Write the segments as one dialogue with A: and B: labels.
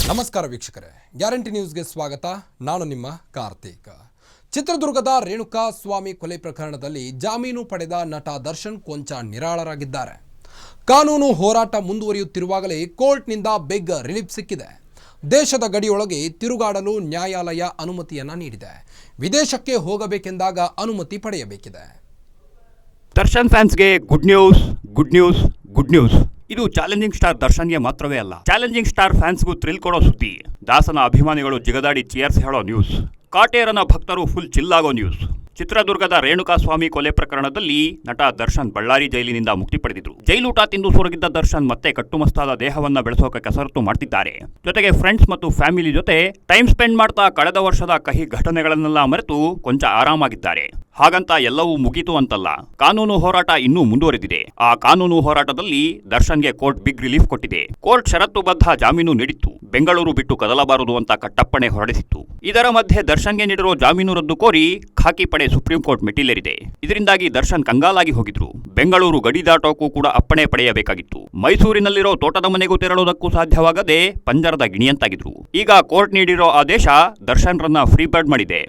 A: ನಮಸ್ಕಾರ ವೀಕ್ಷಕರೇ, ಗ್ಯಾರಂಟಿ ನ್ಯೂಸ್ಗೆ ಸ್ವಾಗತ. ನಾನು ನಿಮ್ಮ ಕಾರ್ತಿಕ್. ಚಿತ್ರದುರ್ಗದ ರೇಣುಕಾ ಸ್ವಾಮಿ ಕೊಲೆ ಪ್ರಕರಣದಲ್ಲಿ ಜಾಮೀನು ಪಡೆದ ನಟ ದರ್ಶನ್ ಕೊಂಚ ನಿರಾಳರಾಗಿದ್ದಾರೆ. ಕಾನೂನು ಹೋರಾಟ ಮುಂದುವರಿಯುತ್ತಿರುವಾಗಲೇ ಕೋರ್ಟ್ನಿಂದ ಬಿಗ್ ರಿಲೀಫ್ ಸಿಕ್ಕಿದೆ. ದೇಶದ ಗಡಿಯೊಳಗೆ ತಿರುಗಾಡಲು ನ್ಯಾಯಾಲಯ ಅನುಮತಿಯನ್ನ ನೀಡಿದೆ. ವಿದೇಶಕ್ಕೆ ಹೋಗಬೇಕೆಂದಾಗ ಅನುಮತಿ ಪಡೆಯಬೇಕಿದೆ.
B: ದರ್ಶನ್ ಫ್ಯಾನ್ಸ್ಗೆ good news, good news, good news. ಇದು ಚಾಲೆಂಜಿಂಗ್ ಸ್ಟಾರ್ ದರ್ಶನ್ಗೆ ಮಾತ್ರವೇ ಅಲ್ಲ, ಚಾಲೆಂಜಿಂಗ್ ಸ್ಟಾರ್ ಫ್ಯಾನ್ಸ್ಗೂ ಥ್ರಿಲ್ ಕೊಡೋ ಸುದ್ದಿ. ದಾಸನ ಅಭಿಮಾನಿಗಳು ಜಿಗದಾಡಿ ಚಿಯರ್ಸ್ ಹೇಳೋ ನ್ಯೂಸ್. ಕಾಟೇರನ ಭಕ್ತರು ಫುಲ್ ಚಿಲ್ಲಾಗೋ ನ್ಯೂಸ್. ಚಿತ್ರದುರ್ಗದ ರೇಣುಕಾ ಸ್ವಾಮಿ ಕೊಲೆ ಪ್ರಕರಣದಲ್ಲಿ ನಟ ದರ್ಶನ್ ಬಳ್ಳಾರಿ ಜೈಲಿನಿಂದ ಮುಕ್ತಿ ಪಡೆದಿದ್ರು. ಜೈಲೂಟ ತಿಂದು ಸೊರಗಿದ್ದ ದರ್ಶನ್ ಮತ್ತೆ ಕಟ್ಟುಮಸ್ತಾದ ದೇಹವನ್ನ ಬೆಳೆಸೋಕೆ ಕಸರತ್ತು ಮಾಡ್ತಿದ್ದಾರೆ. ಜೊತೆಗೆ ಫ್ರೆಂಡ್ಸ್ ಮತ್ತು ಫ್ಯಾಮಿಲಿ ಜೊತೆ ಟೈಮ್ ಸ್ಪೆಂಡ್ ಮಾಡ್ತಾ ಕಳೆದ ವರ್ಷದ ಕಹಿ ಘಟನೆಗಳನ್ನೆಲ್ಲ ಮರೆತು ಕೊಂಚ ಆರಾಮಾಗಿದ್ದಾರೆ. ಹಾಗಂತ ಎಲ್ಲವೂ ಮುಗೀತು ಅಂತಲ್ಲ, ಕಾನೂನು ಹೋರಾಟ ಇನ್ನೂ ಮುಂದುವರೆದಿದೆ. ಆ ಕಾನೂನು ಹೋರಾಟದಲ್ಲಿ ದರ್ಶನ್ಗೆ ಕೋರ್ಟ್ ಬಿಗ್ ರಿಲೀಫ್ ಕೊಟ್ಟಿದೆ. ಕೋರ್ಟ್ ಷರತ್ತುಬದ್ಧ ಜಾಮೀನು ನೀಡಿತ್ತು. ಬೆಂಗಳೂರು ಬಿಟ್ಟು ಕದಲಬಾರದು ಅಂತ ಕಟ್ಟಪ್ಪಣೆ ಹೊರಡಿಸಿತ್ತು. ಇದರ ಮಧ್ಯೆ ದರ್ಶನ್ಗೆ ನೀಡಿರೋ ಜಾಮೀನು ರದ್ದು ಕೋರಿ ಖಾಕಿ ಪಡೆ ಸುಪ್ರೀಂ ಕೋರ್ಟ್ ಮೆಟ್ಟಿಲೇರಿದೆ. ಇದರಿಂದಾಗಿ ದರ್ಶನ್ ಕಂಗಾಲಾಗಿ ಹೋಗಿದ್ರು. ಬೆಂಗಳೂರು ಗಡಿ ದಾಟೋಕು ಕೂಡ ಅಪ್ಪಣೆ ಪಡೆಯಬೇಕಾಗಿತ್ತು. ಮೈಸೂರಿನಲ್ಲಿರೋ ತೋಟದ ಮನೆಗೂ ತೆರಳೋದಕ್ಕೂ ಸಾಧ್ಯವಾಗದೆ ಪಂಜರದ ಗಿಣಿಯಂತಾಗಿದ್ರು. ಈಗ ಕೋರ್ಟ್ ನೀಡಿರೋ ಆದೇಶ ದರ್ಶನ್ ರನ್ನ ಫ್ರೀ ಬರ್ಡ್ ಮಾಡಿದೆ.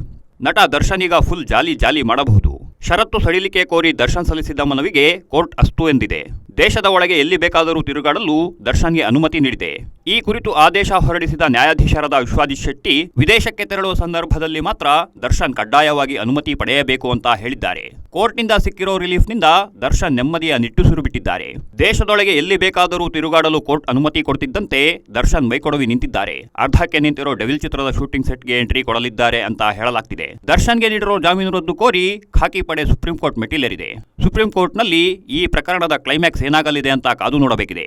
B: ನಟ ದರ್ಶನ್ ಈಗ ಫುಲ್ ಜಾಲಿ ಮಾಡಬಹುದು. ಷರತ್ತು ಸಡಿಲಿಕೆ ಕೋರಿ ದರ್ಶನ್ ಸಲ್ಲಿಸಿದ್ದ ಮನವಿಗೆ ಕೋರ್ಟ್ ಅಸ್ತು ಎಂದಿದೆ. ದೇಶದ ಒಳಗೆ ಎಲ್ಲಿ ಬೇಕಾದರೂ ತಿರುಗಾಡಲು ದರ್ಶನ್ಗೆ ಅನುಮತಿ ನೀಡಿದೆ. ಈ ಕುರಿತು ಆದೇಶ ಹೊರಡಿಸಿದ ನ್ಯಾಯಾಧೀಶರಾದ ವಿಶ್ವಾದಿತ್ ಶೆಟ್ಟಿ, ವಿದೇಶಕ್ಕೆ ತೆರಳುವ ಸಂದರ್ಭದಲ್ಲಿ ಮಾತ್ರ ದರ್ಶನ್ ಕಡ್ಡಾಯವಾಗಿ ಅನುಮತಿ ಪಡೆಯಬೇಕು ಅಂತ ಹೇಳಿದ್ದಾರೆ. ಕೋರ್ಟ್ನಿಂದ ಸಿಕ್ಕಿರೋ ರಿಲೀಫ್ನಿಂದ ದರ್ಶನ್ ನೆಮ್ಮದಿಯ ನಿಟ್ಟುಸಿರು ಬಿಟ್ಟಿದ್ದಾರೆ. ದೇಶದೊಳಗೆ ಎಲ್ಲಿ ಬೇಕಾದರೂ ತಿರುಗಾಡಲು ಕೋರ್ಟ್ ಅನುಮತಿ ಕೊಡ್ತಿದ್ದಂತೆ ದರ್ಶನ್ ಮೈಕೊಡವಿ ನಿಂತಿದ್ದಾರೆ. ಅರ್ಧಕ್ಕೆ ನಿಂತಿರೋ ಡೆವಿಲ್ ಚಿತ್ರದ ಶೂಟಿಂಗ್ ಸೆಟ್ಗೆ ಎಂಟ್ರಿ ಕೊಡಲಿದ್ದಾರೆ ಅಂತ ಹೇಳಲಾಗ್ತಿದೆ. ದರ್ಶನ್ಗೆ ನೀಡಿರೋ ಜಾಮೀನು ರದ್ದು ಕೋರಿ ಖಾಕಿ ಪಡೆ ಸುಪ್ರೀಂ ಕೋರ್ಟ್ ಮೆಟ್ಟಿಲೇರಿದೆ. ಸುಪ್ರೀಂ ಕೋರ್ಟ್ನಲ್ಲಿ ಈ ಪ್ರಕರಣದ ಕ್ಲೈಮ್ಯಾಕ್ಸ್ ಏನಾಗಲಿದೆ ಅಂತ ಕಾದು ನೋಡಬೇಕಿದೆ.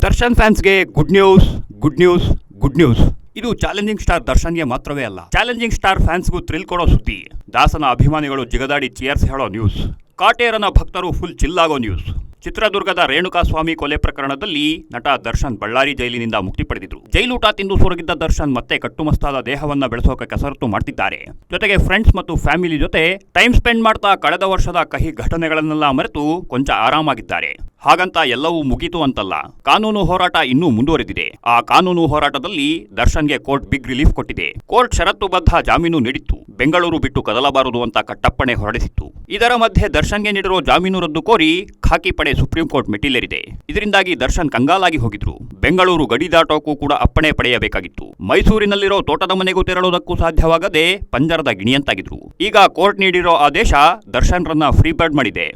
B: ದರ್ಶನ್ ಫ್ಯಾನ್ಸ್ಗೆ good news, good news, good news. ಇದು ಚಾಲೆಂಜಿಂಗ್ ಸ್ಟಾರ್ ದರ್ಶನ್ಗೆ ಮಾತ್ರವೇ ಅಲ್ಲ, ಚಾಲೆಂಜಿಂಗ್ ಸ್ಟಾರ್ ಫ್ಯಾನ್ಸ್ಗೂ ಥ್ರಿಲ್ ಕೊಡೋ ಸುದ್ದಿ. ದಾಸನ ಅಭಿಮಾನಿಗಳು ಜಿಗದಾಡಿ ಚಿಯರ್ಸ್ ಹೇಳೋ ನ್ಯೂಸ್. ಕಾಟೇರನ ಭಕ್ತರು ಫುಲ್ ಚಿಲ್ಲಾಗೋ ನ್ಯೂಸ್. ಚಿತ್ರದುರ್ಗದ ರೇಣುಕಾ ಸ್ವಾಮಿ ಕೊಲೆ ಪ್ರಕರಣದಲ್ಲಿ ನಟ ದರ್ಶನ್ ಬಳ್ಳಾರಿ ಜೈಲಿನಿಂದ ಮುಕ್ತಿ ಪಡೆದಿದ್ರು. ಜೈಲೂಟ ತಿಂದು ಸೊರಗಿದ್ದ ದರ್ಶನ್ ಮತ್ತೆ ಕಟ್ಟುಮಸ್ತಾದ ದೇಹವನ್ನ ಬೆಳೆಸೋಕೆ ಕಸರತ್ತು ಮಾಡ್ತಿದ್ದಾರೆ. ಜೊತೆಗೆ ಫ್ರೆಂಡ್ಸ್ ಮತ್ತು ಫ್ಯಾಮಿಲಿ ಜೊತೆ ಟೈಮ್ ಸ್ಪೆಂಡ್ ಮಾಡ್ತಾ ಕಳೆದ ವರ್ಷದ ಕಹಿ ಘಟನೆಗಳನ್ನೆಲ್ಲ ಮರೆತು ಕೊಂಚ ಆರಾಮಾಗಿದ್ದಾರೆ. ಹಾಗಂತ ಎಲ್ಲವೂ ಮುಗೀತು ಅಂತಲ್ಲ, ಕಾನೂನು ಹೋರಾಟ ಇನ್ನೂ ಮುಂದುವರೆದಿದೆ. ಆ ಕಾನೂನು ಹೋರಾಟದಲ್ಲಿ ದರ್ಶನ್ಗೆ ಕೋರ್ಟ್ ಬಿಗ್ ರಿಲೀಫ್ ಕೊಟ್ಟಿದೆ. ಕೋರ್ಟ್ ಷರತ್ತುಬದ್ಧ ಜಾಮೀನು ನೀಡಿತ್ತು. ಬೆಂಗಳೂರು ಬಿಟ್ಟು ಕದಲಬಾರದು ಅಂತ ಕಟ್ಟಪ್ಪಣೆ ಹೊರಡಿಸಿತ್ತು. ಇದರ ಮಧ್ಯೆ ದರ್ಶನ್ಗೆ ನೀಡಿರೋ ಜಾಮೀನು ರದ್ದು ಕೋರಿ ಖಾಕಿ ಪಡೆ ಸುಪ್ರೀಂ ಕೋರ್ಟ್ ಮೆಟ್ಟಿಲೇರಿದೆ. ಇದರಿಂದಾಗಿ ದರ್ಶನ್ ಕಂಗಾಲಾಗಿ ಹೋಗಿದ್ರು. ಬೆಂಗಳೂರು ಗಡಿ ದಾಟೋಕು ಕೂಡ ಅಪ್ಪಣೆ ಪಡೆಯಬೇಕಾಗಿತ್ತು. ಮೈಸೂರಿನಲ್ಲಿರೋ ತೋಟದ ಮನೆಗೂ ತೆರಳೋದಕ್ಕೂ ಸಾಧ್ಯವಾಗದೆ ಪಂಜರದ ಗಿಣಿಯಂತಾಗಿದ್ರು. ಈಗ ಕೋರ್ಟ್ ನೀಡಿರೋ ಆದೇಶ ದರ್ಶನ್ ರನ್ನ ಫ್ರೀ ಬರ್ಡ್ ಮಾಡಿದೆ.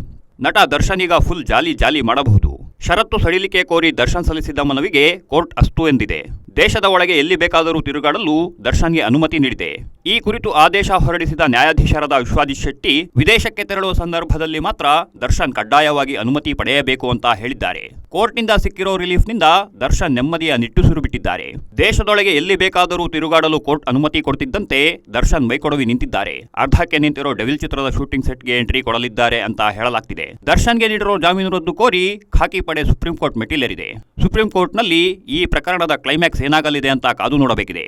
B: ನಟ ದರ್ಶನ್ ಈಗ ಫುಲ್ ಜಾಲಿ ಮಾಡಬಹುದು. ಷರತ್ತು ಸಡಿಲಿಕೆ ಕೋರಿ ದರ್ಶನ್ ಸಲ್ಲಿಸಿದ್ದ ಮನವಿಗೆ ಕೋರ್ಟ್ ಅಸ್ತು ಎಂದಿದೆ. ದೇಶದ ಒಳಗೆ ಎಲ್ಲಿ ಬೇಕಾದರೂ ತಿರುಗಾಡಲು ದರ್ಶನ್ಗೆ ಅನುಮತಿ ನೀಡಿದೆ. ಈ ಕುರಿತು ಆದೇಶ ಹೊರಡಿಸಿದ ನ್ಯಾಯಾಧೀಶರಾದ ವಿಶ್ವಾದಿತ್ ಶೆಟ್ಟಿ, ವಿದೇಶಕ್ಕೆ ತೆರಳುವ ಸಂದರ್ಭದಲ್ಲಿ ಮಾತ್ರ ದರ್ಶನ್ ಕಡ್ಡಾಯವಾಗಿ ಅನುಮತಿ ಪಡೆಯಬೇಕು ಅಂತ ಹೇಳಿದ್ದಾರೆ. ಕೋರ್ಟ್ನಿಂದ ಸಿಕ್ಕಿರೋ ರಿಲೀಫ್ನಿಂದ ದರ್ಶನ್ ನೆಮ್ಮದಿಯ ನಿಟ್ಟುಸಿರು ಬಿಟ್ಟಿದ್ದಾರೆ. ದೇಶದೊಳಗೆ ಎಲ್ಲಿ ಬೇಕಾದರೂ ತಿರುಗಾಡಲು ಕೋರ್ಟ್ ಅನುಮತಿ ಕೊಡ್ತಿದ್ದಂತೆ ದರ್ಶನ್ ಮೈಕೊಡವಿ ನಿಂತಿದ್ದಾರೆ. ಅರ್ಧಕ್ಕೆ ನಿಂತಿರೋ ಡೆವಿಲ್ ಚಿತ್ರದ ಶೂಟಿಂಗ್ ಸೆಟ್ಗೆ ಎಂಟ್ರಿ ಕೊಡಲಿದ್ದಾರೆ ಅಂತ ಹೇಳಲಾಗ್ತಿದೆ. ದರ್ಶನ್ಗೆ ನೀಡಿರೋ ಜಾಮೀನು ರದ್ದು ಕೋರಿ ಖಾಕಿ ಪಡೆ ಸುಪ್ರೀಂ ಕೋರ್ಟ್ ಮೆಟ್ಟಿಲೇರಿದೆ. ಸುಪ್ರೀಂ ಕೋರ್ಟ್ನಲ್ಲಿ ಈ ಪ್ರಕರಣದ ಕ್ಲೈಮ್ಯಾಕ್ಸ್ ಏನಾಗಲಿದೆ ಅಂತ ಕಾದು ನೋಡಬೇಕಿದೆ.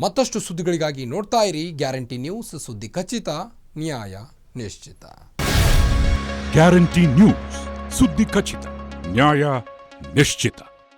A: ಮತ್ತಷ್ಟು ಸುದ್ದಿಗಳಿಗಾಗಿ ನೋಡ್ತಾ ಇರಿ ಗ್ಯಾರಂಟಿ ನ್ಯೂಸ್. ಸುದ್ದಿ ಖಚಿತ, ನ್ಯಾಯ ನಿಶ್ಚಿತ.
C: ಗ್ಯಾರಂಟಿ ನ್ಯೂಸ್, ಸುದ್ದಿ ಖಚಿತ, ನ್ಯಾಯ ನಿಶ್ಚಿತ.